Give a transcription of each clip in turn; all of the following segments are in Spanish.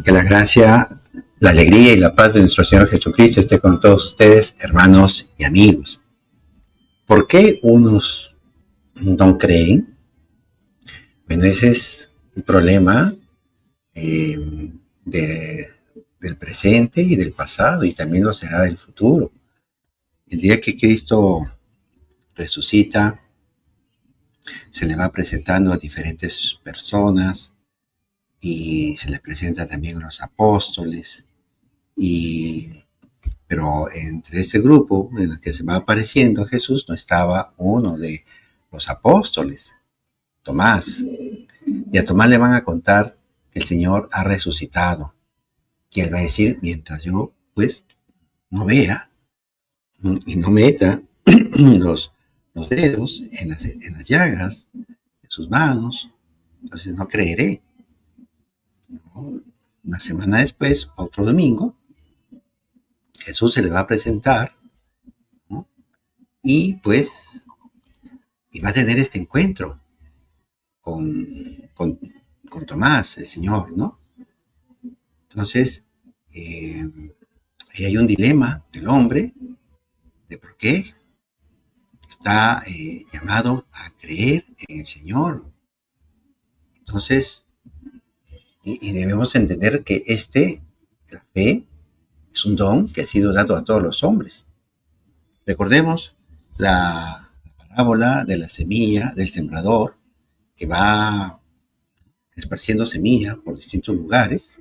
Que la gracia, la alegría y la paz de nuestro Señor Jesucristo esté con todos ustedes, hermanos y amigos. ¿Por qué unos no creen? Bueno, ese es un problema del presente y del pasado, y también lo será del futuro. El día que Cristo resucita, se le va presentando a diferentes personas y se les presenta también a los apóstoles. Pero entre ese grupo en el que se va apareciendo Jesús no estaba uno de los apóstoles, Tomás. Y a Tomás le van a contar que el Señor ha resucitado. Y él va a decir, mientras yo pues no vea y no meta los dedos en las llagas de sus manos, entonces no creeré. Una semana después, otro domingo, Jesús se le va a presentar, ¿no? Y pues y va a tener este encuentro con, con, con Tomás, el Señor, ¿no? Entonces, ahí hay un dilema del hombre de por qué está llamado a creer en el Señor. Entonces, y debemos entender que la fe, es un don que ha sido dado a todos los hombres. Recordemos la parábola de la semilla, del sembrador, que va esparciendo semilla por distintos lugares.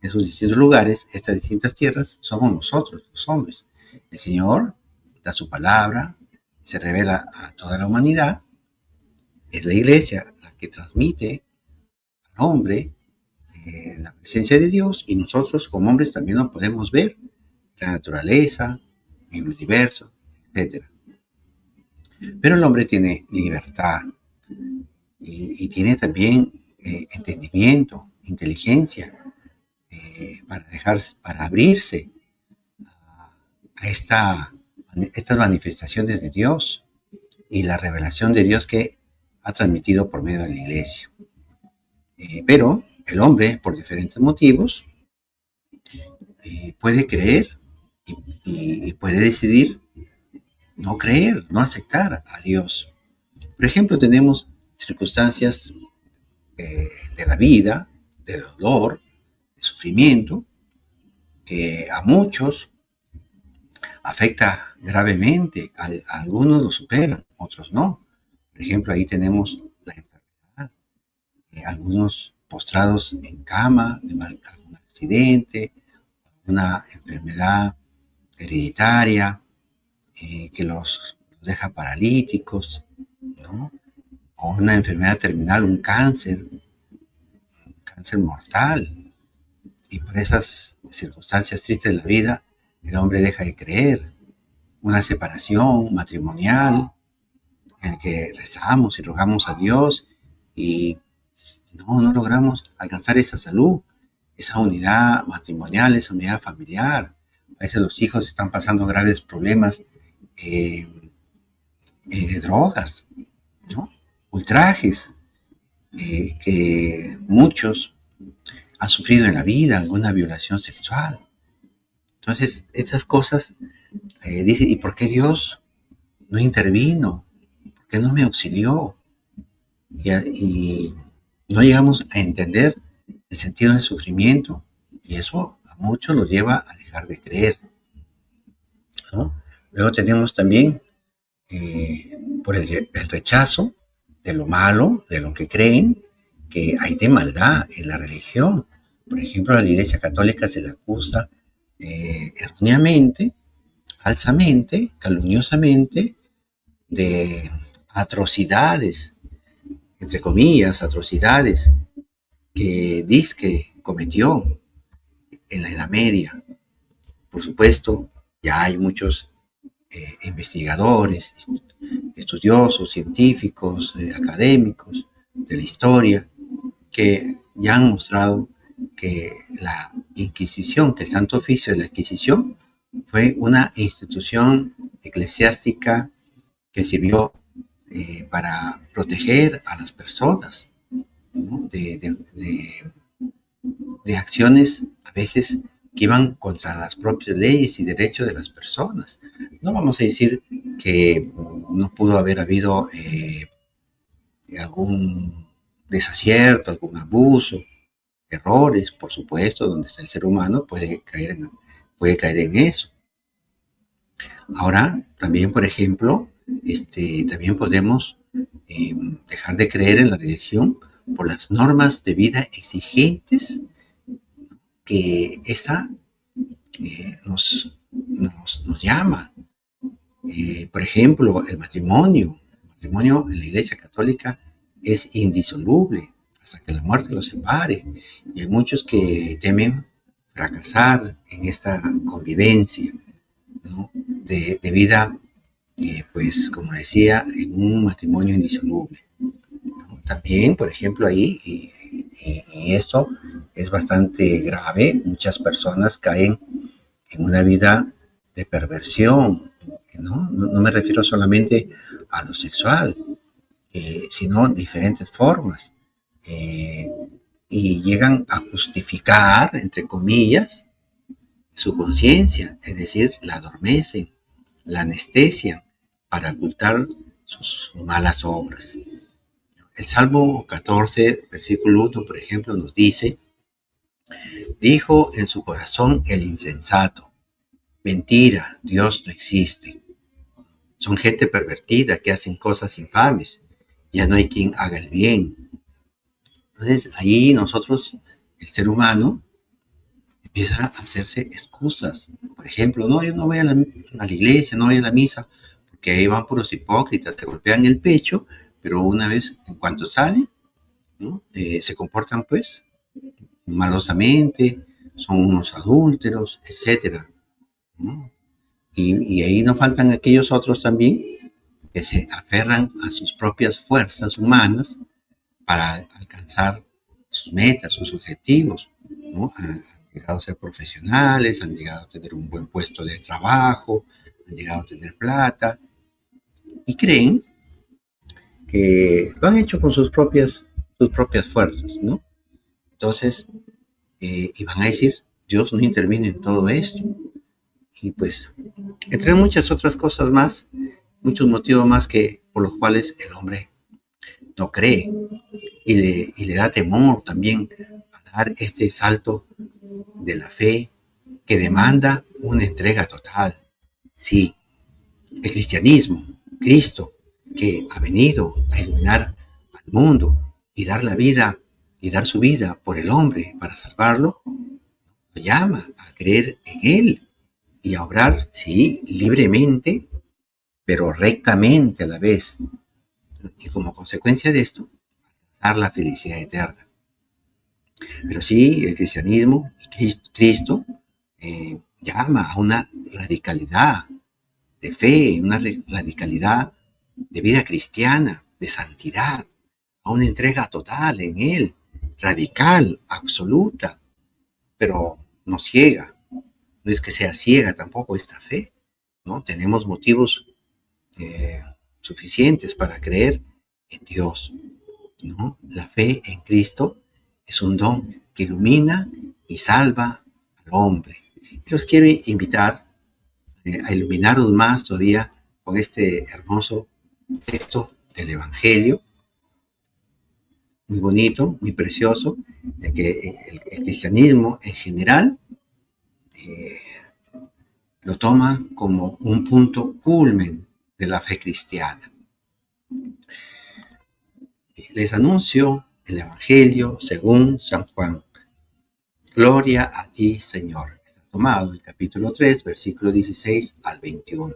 En esos distintos lugares, estas distintas tierras, somos nosotros, los hombres. El Señor da su palabra, se revela a toda la humanidad. Es la iglesia la que transmite al hombre la presencia de Dios, y nosotros como hombres también lo podemos ver en la naturaleza, en el universo, etc. Pero el hombre tiene libertad y tiene también entendimiento, inteligencia, para abrirse a estas manifestaciones de Dios y la revelación de Dios que ha transmitido por medio de la iglesia. Pero el hombre, por diferentes motivos, puede creer y puede decidir no creer, no aceptar a Dios. Por ejemplo, tenemos circunstancias de la vida, de dolor, de sufrimiento, que a muchos afecta gravemente. A algunos lo superan, otros no. Por ejemplo, ahí tenemos la enfermedad. Algunos postrados en cama de algún accidente, una enfermedad hereditaria que los deja paralíticos, ¿no? O una enfermedad terminal, un cáncer mortal. Y por esas circunstancias tristes de la vida, el hombre deja de creer. Una separación matrimonial en la que rezamos y rogamos a Dios y no logramos alcanzar esa salud, esa unidad matrimonial, esa unidad familiar. A veces los hijos están pasando graves problemas de drogas, ¿no? Ultrajes que muchos han sufrido en la vida, alguna violación sexual. Entonces, estas cosas, dice, ¿y por qué Dios no intervino? ¿Por qué no me auxilió? Y no llegamos a entender el sentido del sufrimiento, y eso a muchos los lleva a dejar de creer, ¿no? Luego tenemos también por el rechazo de lo malo, de lo que creen que hay de maldad en la religión. Por ejemplo, a la Iglesia Católica se le acusa erróneamente, falsamente, calumniosamente, de atrocidades, entre comillas, atrocidades que dizque cometió en la Edad Media. Por supuesto, ya hay muchos investigadores, estudiosos, científicos, académicos de la historia, que ya han mostrado que la Inquisición, que el Santo Oficio de la Inquisición, fue una institución eclesiástica que sirvió para proteger a las personas, ¿no? de de acciones a veces que van contra las propias leyes y derechos de las personas. No vamos a decir que no pudo haber habido algún desacierto, algún abuso, errores, por supuesto, donde está el ser humano puede caer en eso. Ahora, también, por ejemplo, también podemos dejar de creer en la religión por las normas de vida exigentes que esa nos llama. Por ejemplo, el matrimonio. El matrimonio en la Iglesia Católica es indisoluble hasta que la muerte los separe. Y hay muchos que temen fracasar en esta convivencia, ¿no? de vida, pues como decía, en un matrimonio indisoluble, ¿no? También, por ejemplo, ahí, y esto es bastante grave, muchas personas caen en una vida de perversión, ¿no? No me refiero solamente a lo sexual, sino diferentes formas. Eh, y llegan a justificar, entre comillas, su conciencia, es decir, la adormecen, la anestesian para ocultar sus malas obras. El Salmo 14, versículo 1, por ejemplo, nos dice: dijo en su corazón el insensato, mentira, Dios no existe. Son gente pervertida que hacen cosas infames. Ya no hay quien haga el bien. Entonces, ahí nosotros, el ser humano, empieza a hacerse excusas. Por ejemplo, no, yo no voy a la iglesia, no voy a la misa, porque ahí van puros hipócritas, te golpean el pecho, pero una vez, en cuanto salen, ¿no? Se comportan pues malosamente, son unos adúlteros, etcétera, ¿no? Y ahí no faltan aquellos otros también que se aferran a sus propias fuerzas humanas para alcanzar sus metas, sus objetivos, ¿no? Han llegado a ser profesionales, han llegado a tener un buen puesto de trabajo, han llegado a tener plata y creen que lo han hecho con sus propias fuerzas, ¿no? Entonces, y van a decir, Dios no interviene en todo esto. Y pues, entre muchas otras cosas más, muchos motivos más que por los cuales el hombre no cree y le da temor también a dar este salto de la fe que demanda una entrega total. Sí, el cristianismo, Cristo, que ha venido a iluminar al mundo y dar la vida y dar su vida por el hombre para salvarlo, lo llama a creer en Él y a obrar, sí, libremente, pero rectamente a la vez. Y como consecuencia de esto, dar la felicidad eterna. Pero sí, el cristianismo y Cristo llama a una radicalidad de fe, una radicalidad de vida cristiana, de santidad, a una entrega total en Él, radical, absoluta, pero no ciega. No es que sea ciega tampoco esta fe, ¿no? Tenemos motivos suficientes para creer en Dios, ¿no? La fe en Cristo es un don que ilumina y salva al hombre. Y los quiero invitar a iluminarnos más todavía con este hermoso texto del Evangelio, muy bonito, muy precioso, de que el cristianismo en general lo toma como un punto culmen de la fe cristiana. Les anuncio el Evangelio según San Juan. Gloria a ti, Señor. Está tomado el capítulo 3, versículo 16 al 21.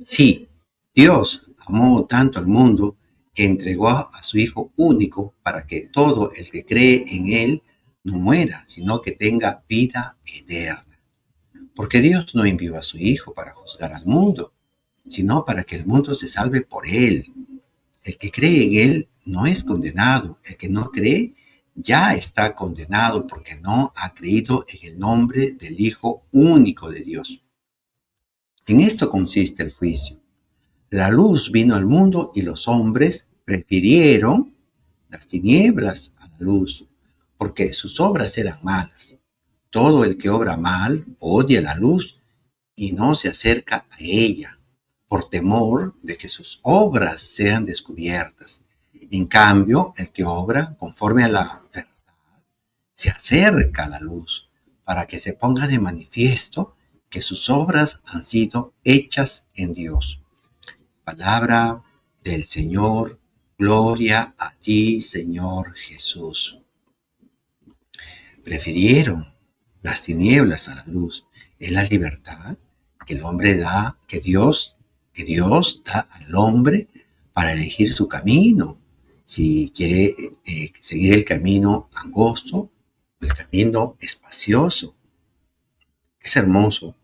Sí, Dios amó tanto al mundo que entregó a su Hijo único para que todo el que cree en Él no muera, sino que tenga vida eterna. Porque Dios no envió a su Hijo para juzgar al mundo, sino para que el mundo se salve por Él. El que cree en Él no es condenado. El que no cree ya está condenado porque no ha creído en el nombre del Hijo único de Dios. En esto consiste el juicio. La luz vino al mundo y los hombres prefirieron las tinieblas a la luz, porque sus obras eran malas. Todo el que obra mal odia la luz y no se acerca a ella, por temor de que sus obras sean descubiertas. En cambio, el que obra conforme a la verdad se acerca a la luz, para que se ponga de manifiesto que sus obras han sido hechas en Dios. Palabra del Señor, gloria a ti, Señor Jesús. Prefirieron las tinieblas a la luz. Es la libertad que el hombre da, que Dios da al hombre para elegir su camino. Si quiere seguir el camino angosto, el camino espacioso. Es hermoso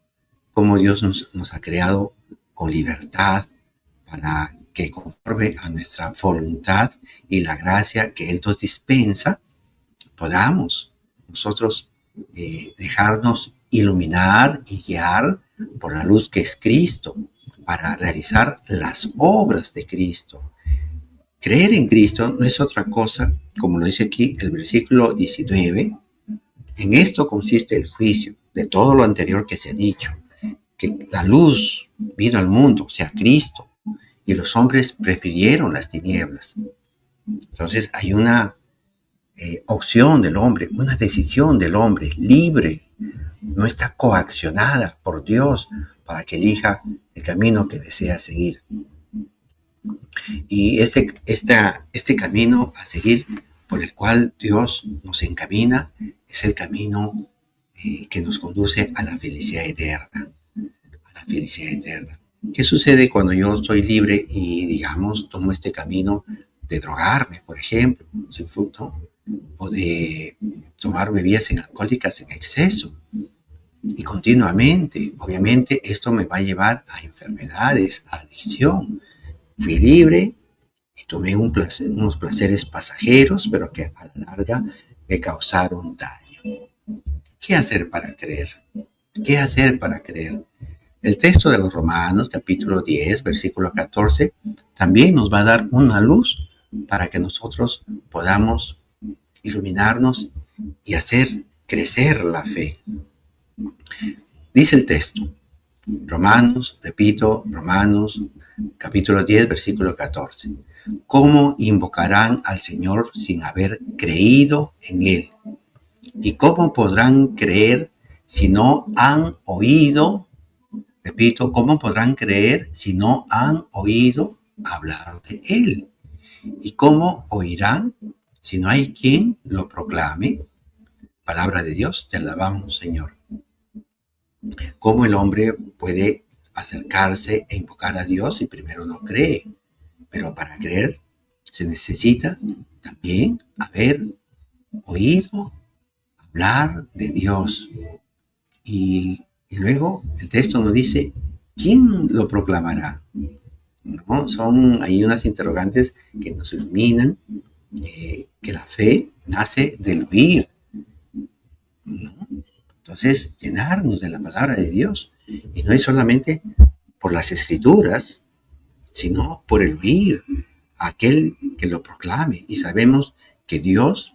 cómo Dios nos ha creado con libertad para que conforme a nuestra voluntad y la gracia que Él nos dispensa, podamos nosotros dejarnos iluminar y guiar por la luz que es Cristo, para realizar las obras de Cristo. Creer en Cristo no es otra cosa, como lo dice aquí el versículo 19, en esto consiste el juicio de todo lo anterior que se ha dicho, que la luz vino al mundo, o sea, Cristo, y los hombres prefirieron las tinieblas. Entonces hay una opción del hombre, una decisión del hombre libre, no está coaccionada por Dios para que elija el camino que desea seguir. Y este camino a seguir por el cual Dios nos encamina es el camino que nos conduce a la felicidad eterna. A la felicidad eterna. ¿Qué sucede cuando yo soy libre y, digamos, tomo este camino de drogarme, por ejemplo, sin fruto, o de tomar bebidas alcohólicas en exceso? Y continuamente, obviamente, esto me va a llevar a enfermedades, a adicción. Fui libre y tomé unos placeres pasajeros, pero que a la larga me causaron daño. ¿Qué hacer para creer? ¿Qué hacer para creer? El texto de los Romanos, capítulo 10, versículo 14, también nos va a dar una luz para que nosotros podamos iluminarnos y hacer crecer la fe. Dice el texto, Romanos, capítulo 10, versículo 14. ¿Cómo invocarán al Señor sin haber creído en Él? ¿Y cómo podrán creer si no han oído? Repito, ¿cómo podrán creer si no han oído hablar de Él? ¿Y cómo oirán si no hay quien lo proclame? Palabra de Dios, te alabamos, Señor. ¿Cómo el hombre puede acercarse e invocar a Dios si primero no cree? Pero para creer se necesita también haber oído hablar de Dios. Y luego el texto nos dice, ¿quién lo proclamará? ¿No? Son ahí unas interrogantes que nos iluminan, que la fe nace del oír, ¿no? Entonces, llenarnos de la palabra de Dios. Y no es solamente por las escrituras, sino por el oír a aquel que lo proclame. Y sabemos que Dios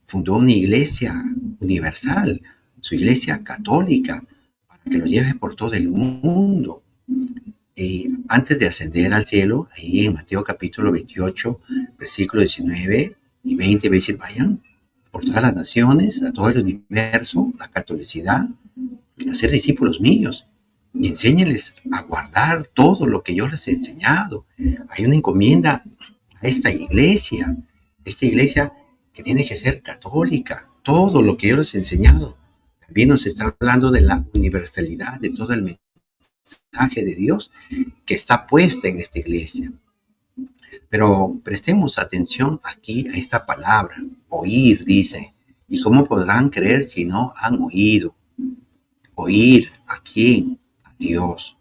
fundó una iglesia universal, su iglesia católica, para que lo lleve por todo el mundo. Antes de ascender al cielo, ahí en Mateo capítulo 28, versículo 19 y 20, va a decir, vayan por todas las naciones, a todo el universo, la catolicidad, a ser discípulos míos y enséñenles a guardar todo lo que yo les he enseñado. Hay una encomienda a esta iglesia que tiene que ser católica, todo lo que yo les he enseñado. También nos está hablando de la universalidad de todo el mensaje de Dios que está puesta en esta iglesia. Pero prestemos atención aquí a esta palabra, oír, dice. ¿Y cómo podrán creer si no han oído? Oír a quién, a Dios,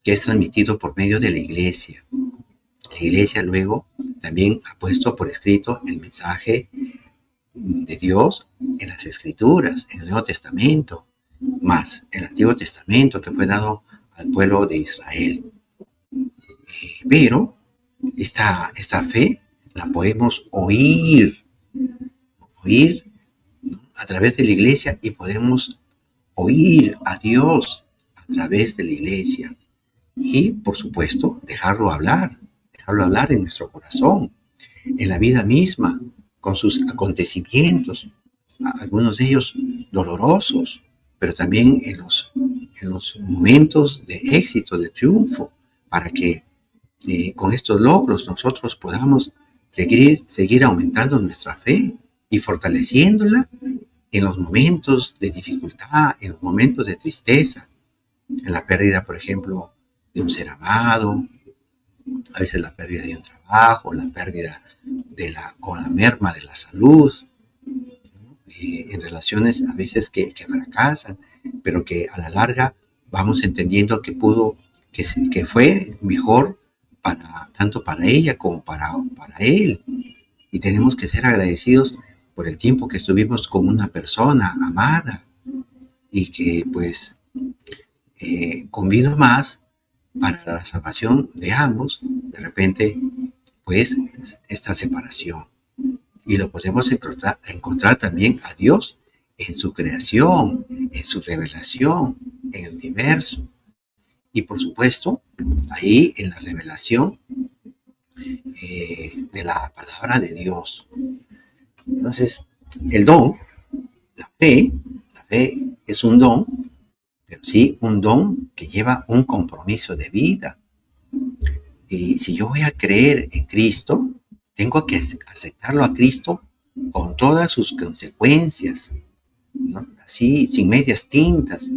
que es transmitido por medio de la iglesia. La iglesia luego también ha puesto por escrito el mensaje de Dios en las escrituras, en el Nuevo Testamento, más el Antiguo Testamento que fue dado al pueblo de Israel. Pero esta fe la podemos oír a través de la iglesia, y podemos oír a Dios a través de la iglesia. Y, por supuesto, dejarlo hablar en nuestro corazón, en la vida misma, con sus acontecimientos, algunos de ellos dolorosos, pero también en los momentos de éxito, de triunfo, para que con estos logros nosotros podamos seguir aumentando nuestra fe y fortaleciéndola en los momentos de dificultad, en los momentos de tristeza, en la pérdida, por ejemplo, de un ser amado, a veces la pérdida de un trabajo, la pérdida o la merma de la salud, en relaciones a veces que fracasan, pero que a la larga vamos entendiendo que fue mejor tanto para ella como para él. Y tenemos que ser agradecidos por el tiempo que estuvimos con una persona amada y que pues convino más para la salvación de ambos, de repente, pues, esta separación. Y lo podemos encontrar también a Dios en su creación, en su revelación, en el universo. Y por supuesto, ahí en la revelación de la palabra de Dios. Entonces, el don, la fe es un don, pero sí un don que lleva un compromiso de vida. Y si yo voy a creer en Cristo, tengo que aceptarlo a Cristo con todas sus consecuencias, ¿no? Así, sin medias tintas,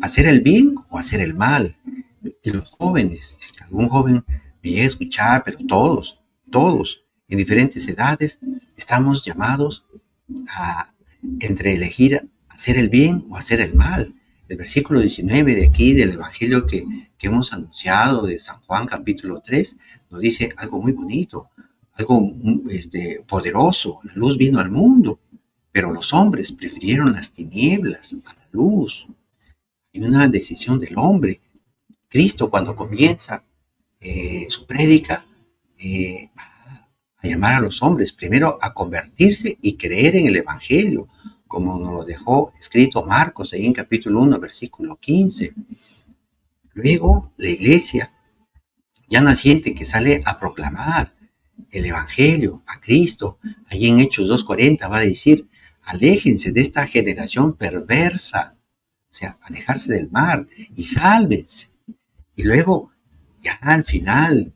hacer el bien o hacer el mal. Y los jóvenes, si algún joven me llega a escuchar, pero todos, en diferentes edades, estamos llamados a entre elegir hacer el bien o hacer el mal. El versículo 19 de aquí del Evangelio que hemos anunciado de San Juan capítulo 3 nos dice algo muy bonito, algo poderoso. La luz vino al mundo, pero los hombres prefirieron las tinieblas a la luz. Hay una decisión del hombre. Cristo, cuando comienza su prédica, a llamar a los hombres primero a convertirse y creer en el Evangelio, como nos lo dejó escrito Marcos ahí en capítulo 1, versículo 15. Luego la iglesia ya naciente que sale a proclamar el Evangelio, a Cristo. Allí en Hechos 2:40 va a decir: aléjense de esta generación perversa, o sea, alejarse del mal y sálvense. Y luego, ya al final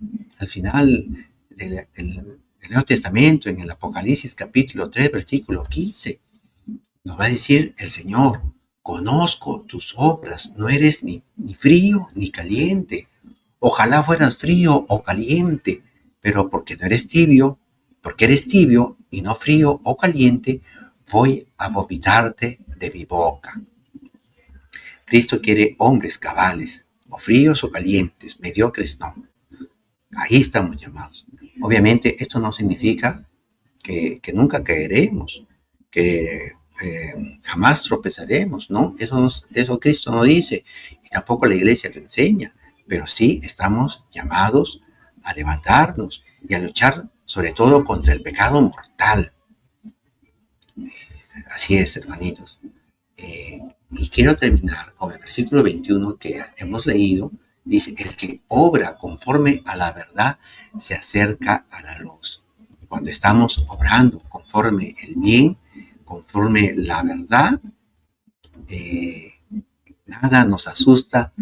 del Nuevo Testamento, en el Apocalipsis capítulo 3, versículo 15, nos va a decir el Señor: conozco tus obras, no eres ni frío ni caliente. Ojalá fueras frío o caliente, pero porque eres tibio y no frío o caliente, voy a vomitarte de mi boca. Cristo quiere hombres cabales, o fríos o calientes, mediocres no. Ahí estamos llamados. Obviamente esto no significa que nunca caeremos, que jamás tropezaremos, ¿no? Eso Cristo no dice, y tampoco la iglesia lo enseña, pero sí estamos llamados a levantarnos y a luchar sobre todo contra el pecado mortal. Así es, hermanitos. Y quiero terminar con el versículo 21 que hemos leído. Dice: el que obra conforme a la verdad se acerca a la luz. Cuando estamos obrando conforme el bien, conforme la verdad, nada nos asusta,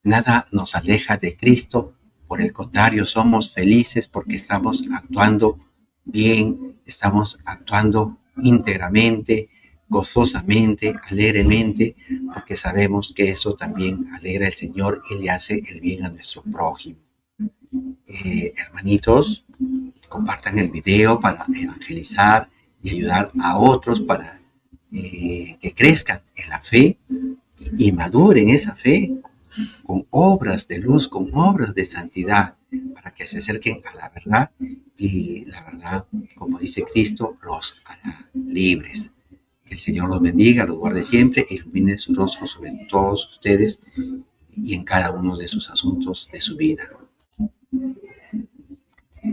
nada nos aleja de Cristo. Por el contrario, somos felices porque estamos actuando bien, estamos actuando íntegramente, gozosamente, alegremente, porque sabemos que eso también alegra al Señor y le hace el bien a nuestro prójimo. Hermanitos, compartan el video para evangelizar y ayudar a otros para que crezcan en la fe y maduren esa fe con obras de luz, con obras de santidad, para que se acerquen a la verdad, y la verdad, como dice Cristo, los hará libres. Que el Señor los bendiga, los guarde siempre, e ilumine su rostro sobre todos ustedes y en cada uno de sus asuntos de su vida.